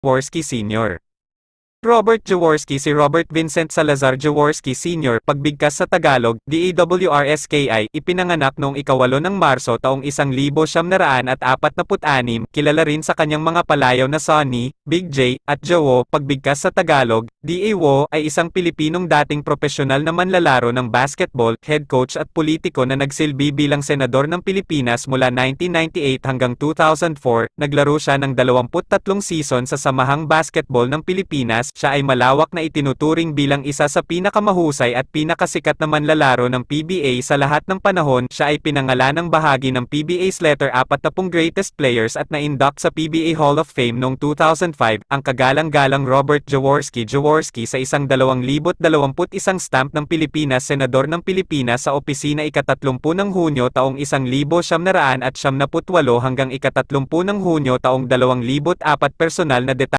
Jaworski Sr. Robert Jaworski. Si Robert Vincent Salazar Jaworski Sr., pagbigkas sa Tagalog, DAWRSKI, ipinanganak noong 8 ng Marso taong 1946, kilala rin sa kanyang mga palayaw na Sonny, Big J, at Jawo. Pagbigkas sa Tagalog, DAWO, ay isang Pilipinong dating profesional na manlalaro ng basketball, head coach at politiko na nagsilbi bilang senador ng Pilipinas mula 1998 hanggang 2004, naglaro siya ng 23 season sa Samahang Basketball ng Pilipinas. Siya ay malawak na itinuturing bilang isa sa pinakamahusay at pinakasikat na manlalaro ng PBA sa lahat ng panahon. Siya ay pinangalanang bahagi ng PBA's Letter 40 Greatest Players at na-induct sa PBA Hall of Fame noong 2005. Ang kagalang-galang Robert Jaworski sa isang 2021 stamp ng Pilipinas, Senador ng Pilipinas sa opisina 30 ng Hunyo taong 1978 hanggang 30 ng Hunyo taong 2004. Personal na detalye